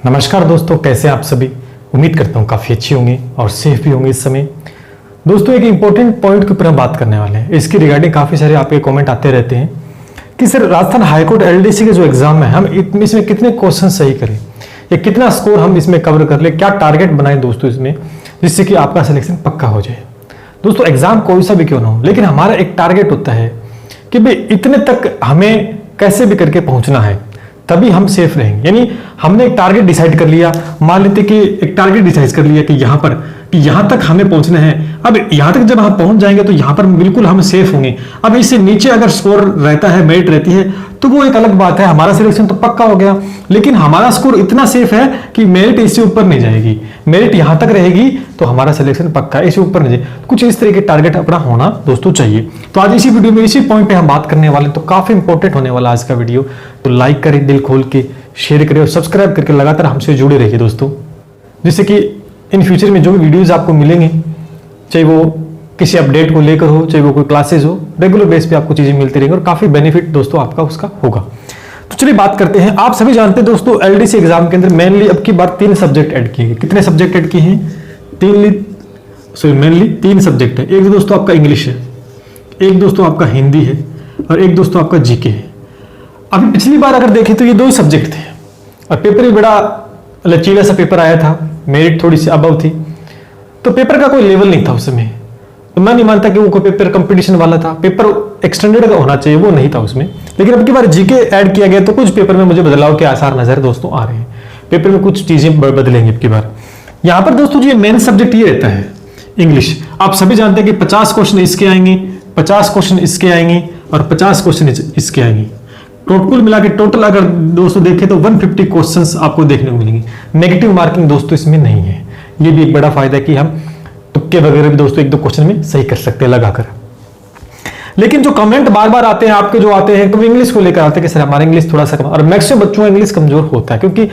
नमस्कार दोस्तों, कैसे हैं आप सभी। उम्मीद करता हूँ काफ़ी अच्छे होंगे और सेफ भी होंगे इस समय। दोस्तों, एक इंपॉर्टेंट पॉइंट के ऊपर हम बात करने वाले हैं। इसकी रिगार्डिंग काफ़ी सारे आपके कमेंट आते रहते हैं कि सर राजस्थान हाईकोर्ट एलडीसी के जो एग्जाम है हम इसमें कितने क्वेश्चन सही करें या कितना स्कोर हम इसमें कवर कर ले, क्या टारगेट बनाए दोस्तों इसमें, जिससे कि आपका सिलेक्शन पक्का हो जाए। दोस्तों, एग्जाम कोई सा भी क्यों ना हो, लेकिन हमारा एक टारगेट होता है कि भाई इतने तक हमें कैसे भी करके पहुंचना है, तभी हम सेफ रहेंगे। यानी हमने एक टारगेट डिसाइड कर लिया, मान लेते कि एक टारगेट डिसाइड कर लिया कि यहाँ तक हमें पहुंचना है। अब यहाँ तक जब हम पहुंच जाएंगे तो यहाँ पर बिल्कुल हम सेफ होंगे। अब इससे नीचे अगर स्कोर रहता है, मेरिट रहती है, तो वो एक अलग बात है, हमारा सिलेक्शन तो पक्का हो गया। लेकिन हमारा स्कोर इतना सेफ है कि मेरिट इससे ऊपर नहीं जाएगी, मेरिट यहाँ तक रहेगी तो हमारा सिलेक्शन पक्का है, इससे ऊपर नहीं जाए। कुछ इस तरह के टारगेट अपना होना दोस्तों चाहिए। तो आज इसी वीडियो में इसी पॉइंट पे हम बात करने वाले, तो काफी इंपॉर्टेंट होने वाला आज का वीडियो। तो लाइक करें दिल खोल के, शेयर करें और सब्सक्राइब करके लगातार हमसे जुड़े रहिए दोस्तों, जिससे कि इन फ्यूचर में जो भी वीडियोस आपको मिलेंगे, चाहे वो किसी अपडेट को लेकर हो, चाहे वो कोई क्लासेस हो, रेगुलर बेस पे आपको चीजें मिलती रहेंगी और काफी बेनिफिट दोस्तों आपका उसका होगा। तो चलिए बात करते हैं। आप सभी जानते हैं दोस्तों, एलडीसी एग्जाम के अंदर मेनली अब की बार 3 सब्जेक्ट ऐड किए गए। कितने सब्जेक्ट ऐड किए हैं? मेनली 3 सब्जेक्ट है। एक दोस्तों आपका इंग्लिश है, एक दोस्तों आपका हिंदी है और एक दोस्तों आपका जीके है। अभी पिछली बार अगर देखें तो ये 2 सब्जेक्ट थे और पेपर भी बड़ा लचीला सा पेपर आया था, मेरिट थोड़ी सी अबव थी, तो पेपर का कोई लेवल नहीं था उस समय। तो मैं नहीं मानता कि वो कोई पेपर कंपटीशन वाला था, पेपर एक्सटेंडेड का होना चाहिए, वो नहीं था उसमें। लेकिन अब की बार जीके ऐड किया गया तो कुछ पेपर में मुझे बदलाव के आसार नजर दोस्तों आ रहे हैं। पेपर में कुछ चीजें बदलेंगे अब की बार। यहां पर दोस्तों जो मेन सब्जेक्ट ये रहता है इंग्लिश। आप सभी जानते हैं कि 50 क्वेश्चन इसके आएंगे, 50 क्वेश्चन इसके आएंगे और 50 क्वेश्चन इसके आएंगे। टोटल मिला के टोटल अगर दोस्तों देखें तो 150 क्वेश्चंस आपको देखने को मिलेंगे। नेगेटिव मार्किंग दोस्तों इसमें नहीं है। ये भी एक बड़ा फायदा है कि हम तुक्के वगैरह भी दोस्तों 1-2 क्वेश्चन में सही कर सकते हैं लगाकर। लेकिन जो कमेंट बार बार आते हैं आपके, जो आते हैं तो इंग्लिश को लेकर आते हैं कि सर हमारा इंग्लिश थोड़ा सा कम, और मैक्सिमम बच्चों का इंग्लिश कमजोर होता है, क्योंकि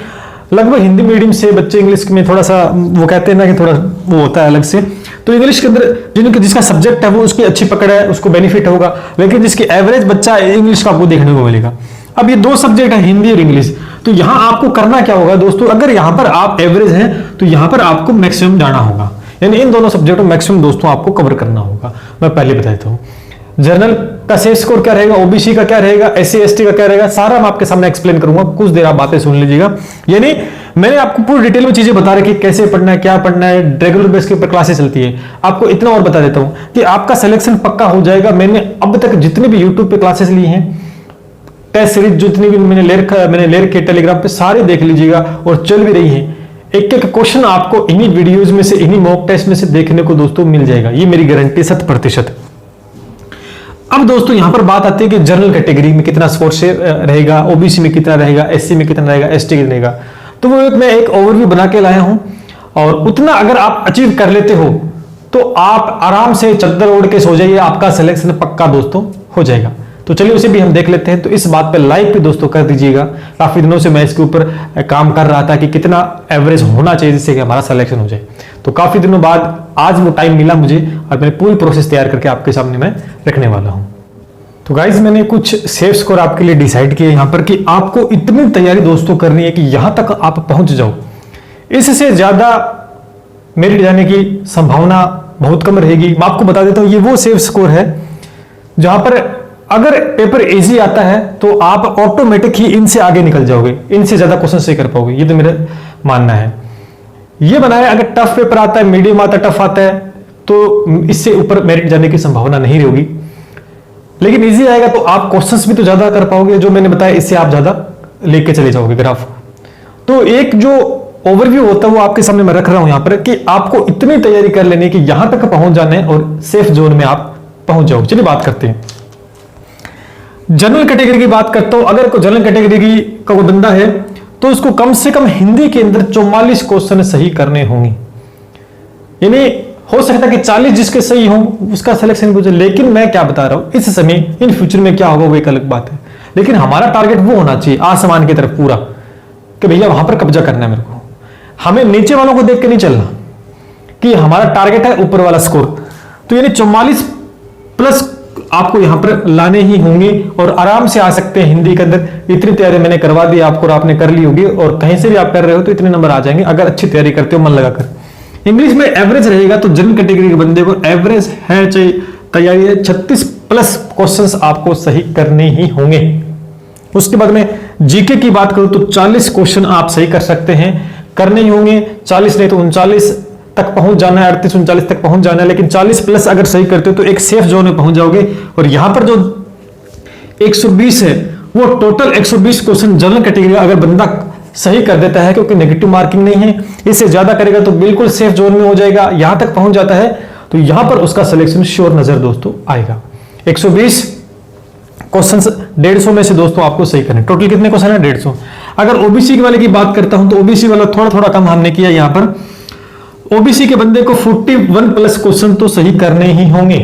लगभग हिंदी मीडियम से बच्चे इंग्लिश में थोड़ा सा वो कहते हैं ना कि थोड़ा वो होता है अलग से। तो इंग्लिश के अंदर जिसका सब्जेक्ट है वो उसकी अच्छी पकड़ है, उसको बेनिफिट होगा। लेकिन जिसकी एवरेज बच्चा है इंग्लिश का आपको देखने को मिलेगा। अब ये 2 सब्जेक्ट है, हिंदी और इंग्लिश। तो यहां आपको करना क्या होगा दोस्तों, अगर यहां पर आप एवरेज हैं तो यहां पर आपको मैक्सिमम जाना होगा। यानी इन दोनों सब्जेक्टों मैक्सिमम दोस्तों आपको कवर करना होगा। मैं पहले बता देता हूं, जनरल का सेफ स्कोर क्या रहेगा, ओबीसी का क्या रहेगा, एससी एसटी का क्या रहेगा, सारा मैं आपके सामने एक्सप्लेन करूंगा। कुछ देर आप बातें सुन लीजिएगा। यानी मैंने आपको पूरी डिटेल में चीजें बता रखी, कैसे पढ़ना है, क्या पढ़ना है, रेगुलर बेस के ऊपर क्लासेस चलती है। आपको इतना और बता देता हूं कि आपका सिलेक्शन पक्का हो जाएगा। मैंने अब तक जितने भी यूट्यूब पे क्लासेस ली हैं, टेस्ट सीरीज जितनी भी मैंने ले रखी टेलीग्राम पे, सारे देख लीजिएगा और चल भी रही है। एक एक क्वेश्चन आपको इन्हीं वीडियोज में से, इन्हीं मॉक टेस्ट में से देखने को दोस्तों मिल जाएगा। ये मेरी गारंटी 100%। अब दोस्तों यहां पर बात आती है कि जनरल कैटेगरी में कितना स्कोर से रहेगा, ओबीसी में कितना रहेगा, एससी में कितना रहेगा, एसटी कितना रहेगा। तो वो मैं एक ओवरव्यू बना के लाया हूं, और उतना अगर आप अचीव कर लेते हो तो आप आराम से चद्दर ओढ़ के सो जाइए, आपका सिलेक्शन पक्का दोस्तों हो जाएगा। तो चलिए उसे भी हम देख लेते हैं। तो इस बात पे लाइक भी दोस्तों कर दीजिएगा। काफी दिनों से मैं इसके ऊपर काम कर रहा था कि कितना एवरेज होना चाहिए जिससे कि हमारा सिलेक्शन हो जाए। तो काफी दिनों बाद आज वो टाइम मिला मुझे और मैंने पूरी प्रोसेस तैयार करके आपके सामने मैं रखने वाला हूं। तो गाइज मैंने कुछ सेफ स्कोर आपके लिए डिसाइड किए यहाँ पर कि आपको इतनी तैयारी दोस्तों करनी है कि यहां तक आप पहुंच जाओ। इससे ज्यादा मेरिट जाने की संभावना बहुत कम रहेगी। मैं आपको बता देता हूं, ये वो सेफ स्कोर है जहां पर अगर पेपर इजी आता है तो आप ऑटोमेटिक ही इनसे आगे निकल जाओगे, इनसे ज्यादा क्वेश्चन सही कर पाओगे। ये तो मेरा मानना है। ये बनाया अगर टफ पेपर आता है, मीडियम आता है, टफ आता है, तो इससे ऊपर मेरिट जाने की संभावना नहीं होगी। लेकिन इजी आएगा तो आप क्वेश्चंस भी तो ज्यादा कर पाओगे, जो मैंने बताया इससे आप ज्यादा लेके चले जाओगे ग्राफ। तो एक जो ओवरव्यू होता है वो आपके सामने मैं रख रहा हूं यहां पर कि आपको इतनी तैयारी कर लेनी है कि यहां तक पहुंच जाना है और सेफ जोन में आप पहुंच जाओ। चलिए बात करते हैं जनरल कैटेगरी की। बात करता हूं, अगर कोई जनरल कैटेगरी का कोई बंदा है तो उसको कम से कम हिंदी के अंदर 44 क्वेश्चन सही करने होंगे। यानी हो सकता है कि 40 जिसके सही हो उसका सिलेक्शन हो जाए। लेकिन मैं क्या बता रहा हूं, इस समय इन फ्यूचर में क्या होगा वो एक अलग बात है। लेकिन हमारा टारगेट वो होना चाहिए आसमान की तरफ पूरा, कि भैया वहां पर कब्जा करना है मेरे को। हमें नीचे वालों को देख के नहीं चलना कि हमारा टारगेट है ऊपर वाला स्कोर। तो यानी 44 प्लस आपको यहां पर लाने ही होंगे और आराम से आ सकते हैं हिंदी के अंदर। इतनी तैयारी मैंने करवा दी आपको और आपने कर ली होगी, और कहीं से भी आप कर रहे हो तो इतने नंबर आ जाएंगे अगर अच्छी तैयारी करते हो मन लगाकर। इंग्लिश में एवरेज रहेगा तो जनरल कैटेगरी के बंदे को एवरेज है चाहिए तैयारी है, 36 प्लस क्वेश्चंस आपको सही करने ही होंगे। उसके बाद में जीके की बात करूं तो 40 क्वेश्चन आप सही कर सकते हैं, करने ही होंगे। 40 नहीं तो 39 तक पहुंच जाना है, 38-39 तक पहुंच जाना है, लेकिन 40 प्लस अगर सही करते हो तो एक सेफ जोन में पहुंच जाओगे। और यहां पर जो 120 है वो टोटल 120 क्वेश्चन जनरल कैटेगरी अगर बंदा सही कर देता है, क्योंकि नेगेटिव मार्किंग नहीं है, इससे ज्यादा करेगा तो बिल्कुल सेफ जोन में हो जाएगा। यहां तक पहुंच जाता है तो यहां पर उसका सिलेक्शन श्योर नजर दोस्तों आएगा। 120 क्वेश्चंस 150 में से दोस्तों आपको सही करने। टोटल कितने क्वेश्चन है? 150। अगर ओबीसी वाले की बात करता हूं तो ओबीसी वाला थोड़ा थोड़ा कम हमने किया। यहां पर ओबीसी के बंदे को 41 प्लस क्वेश्चन तो सही करने ही होंगे,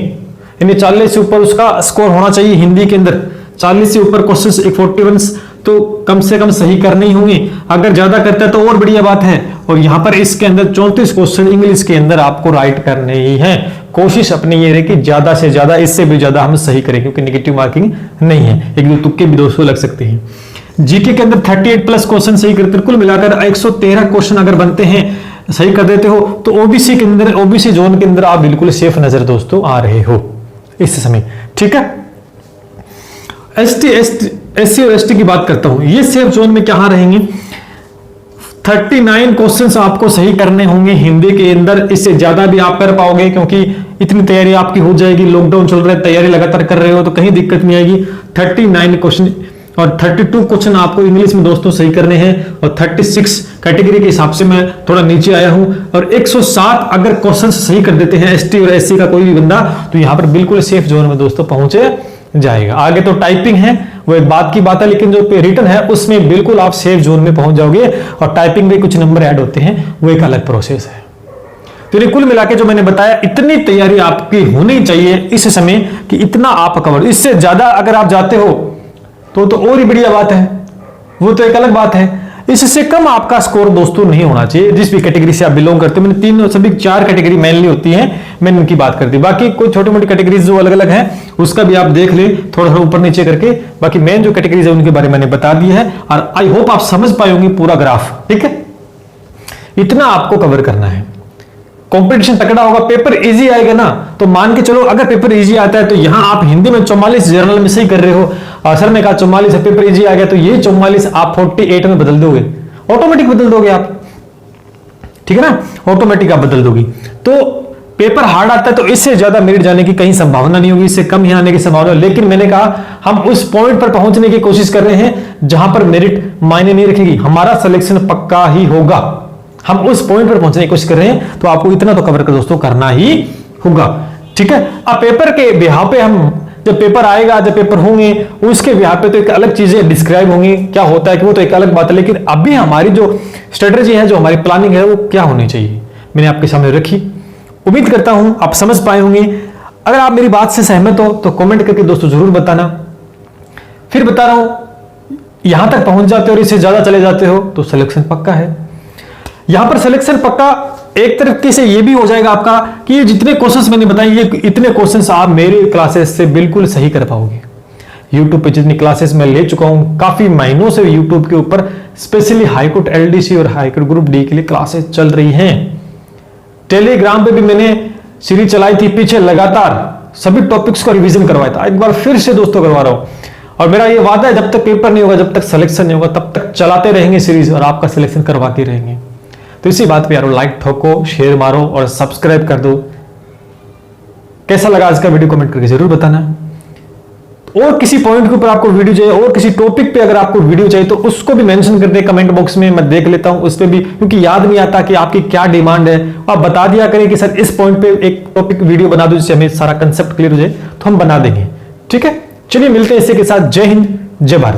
यानी 40 से ऊपर उसका स्कोर होना चाहिए हिंदी के अंदर। 40 से ऊपर क्वेश्चंस 41 तो कम से कम सही करने ही होंगे। अगर ज्यादा करता है तो और बढ़िया बात है। और यहां पर इसके अंदर 34 क्वेश्चन इंग्लिश के अंदर आपको राइट करने ही हैं। कोशिश अपनी ये रहे कि ज्यादा से ज्यादा, इससे भी ज्यादा हम सही करें, क्योंकि नेगेटिव मार्किंग नहीं है, एक दो तुक्के भी दोस्तों लग सकते हैं। जीके के अंदर 38 प्लस क्वेश्चन सही करते, कुल मिलाकर 113 क्वेश्चन अगर बनते हैं सही कर देते हो तो ओबीसी के अंदर, ओबीसी जोन के अंदर आप बिल्कुल सेफ नजर दोस्तों आ रहे हो इस समय। ठीक है, एससी और एसटी की बात करता हूं, ये सेफ जोन में कहां रहेंगे? 39 क्वेश्चंस आपको सही करने होंगे हिंदी के अंदर। इससे ज्यादा भी आप कर पाओगे, क्योंकि इतनी तैयारी आपकी हो जाएगी। लॉकडाउन चल रहा है, तैयारी लगातार कर रहे हो तो कहीं दिक्कत नहीं आएगी। 39 क्वेश्चन और 32 क्वेश्चन आपको इंग्लिश में दोस्तों सही करने हैं। और 36 कैटेगरी के हिसाब से मैं थोड़ा नीचे आया हूं। और 107 अगर क्वेश्चन सही कर देते हैं एसटी और एससी का कोई भी बंदा, तो यहां पर बिल्कुल सेफ जोन में दोस्तों पहुंचे जाएगा। आगे तो टाइपिंग है, वो एक बात की बात है, लेकिन जो रिटन है उसमें बिल्कुल आप सेफ जोन में पहुंच जाओगे। और टाइपिंग में कुछ नंबर ऐड होते हैं, वो एक अलग प्रोसेस है। तो ये कुल मिला के जो मैंने बताया, इतनी तैयारी आपकी होनी चाहिए इस समय कि इतना आप कवर। इससे ज्यादा अगर आप जाते हो तो और ही बढ़िया बात है, वो तो एक अलग बात है। इससे कम आपका स्कोर दोस्तों नहीं होना चाहिए, जिस भी कैटेगरी से आप बिलोंग करते हो। मैंने तीन सभी 4 कैटेगरी मेनली होती है, मैंने उनकी बात कर दी। बाकी कोई छोटी मोटी कैटेगरीज जो अलग अलग है उसका भी आप देख ले थोड़ा थोड़ा ऊपर नीचे करके। बाकी मेन जो कैटेगरीज है उनके बारे में मैंने बता दी है, और आई होप आप समझ पाएंगे पूरा ग्राफ। ठीक है, इतना आपको कवर करना है। कंपटीशन तगड़ा होगा, पेपर इजी आएगा ना, तो मान के चलो अगर पेपर इजी आता है तो यहां आप हिंदी में 44 जर्नल में सही कर रहे हो, सर ने कहा 44 है, पेपर इजी आ गया, तो ये 44 आप 48 में बदल दोगे, ऑटोमेटिक बदल दोगे आप। ठीक है ना, ऑटोमेटिक आप बदल दोगे। तो पेपर हार्ड आता है तो इससे ज्यादा मेरिट जाने की कहीं संभावना नहीं होगी, इससे कम ही आने की संभावना। लेकिन मैंने कहा हम उस पॉइंट पर पहुंचने की कोशिश कर रहे हैं जहां पर मेरिट मायने नहीं रखेगी, हमारा सिलेक्शन पक्का ही होगा। हम उस पॉइंट पर पहुंचने की कोशिश कर रहे हैं, तो आपको इतना तो कवर कर दोस्तों करना ही होगा। ठीक है, अब पेपर के बिहाव पे हम जब पेपर आएगा, जब पेपर होंगे, उसके बिहाव पे तो एक अलग चीजें डिस्क्राइब होंगी, क्या होता है कि वो तो एक अलग बात है। लेकिन अभी हमारी जो स्ट्रेटेजी है, जो हमारी प्लानिंग है, वो क्या होनी चाहिए मैंने आपके सामने रखी। उम्मीद करता हूं आप समझ पाए होंगे। अगर आप मेरी बात से सहमत हो तो कमेंट करके दोस्तों जरूर बताना। फिर बता रहा हूं, यहां तक पहुंच जाते हो और इससे ज्यादा चले जाते हो तो सिलेक्शन पक्का है। यहां पर सिलेक्शन पक्का एक तरीके से ये भी हो जाएगा आपका कि ये जितने क्वेश्चंस मैंने बताए, ये इतने क्वेश्चंस आप मेरी क्लासेस से बिल्कुल सही कर पाओगे। यूट्यूब पे जितनी क्लासेस मैं ले चुका हूं, काफी महीनों से यूट्यूब के ऊपर स्पेशली हाईकोर्ट एलडीसी और हाईकोर्ट ग्रुप डी के लिए क्लासेस चल रही हैं। टेलीग्राम पे भी मैंने सीरीज चलाई थी पीछे, लगातार सभी टॉपिक्स का रिवीजन करवाया था। एक बार फिर से दोस्तों करवा रहा हूं, और मेरा ये वादा है जब तक पेपर नहीं होगा, जब तक सिलेक्शन नहीं होगा, तब तक चलाते रहेंगे सीरीज और आपका सिलेक्शन करवाते रहेंगे। तो इसी बात पे यारो लाइक ठोको, शेयर मारो और सब्सक्राइब कर दो। कैसा लगा आज का वीडियो कमेंट करके जरूर बताना। और किसी पॉइंट के ऊपर आपको वीडियो चाहिए, और किसी टॉपिक पे अगर आपको वीडियो चाहिए तो उसको भी मेंशन कर दे कमेंट बॉक्स में, मैं देख लेता हूं उस पे भी, क्योंकि याद नहीं आता कि आपकी क्या डिमांड है। आप बता दिया करें कि सर इस पॉइंट पे एक टॉपिक वीडियो बना दो जिससे हमें सारा कंसेप्ट क्लियर हो जाए, तो हम बना देंगे। ठीक है, चलिए मिलते हैं इसी के साथ। जय हिंद, जय भारत।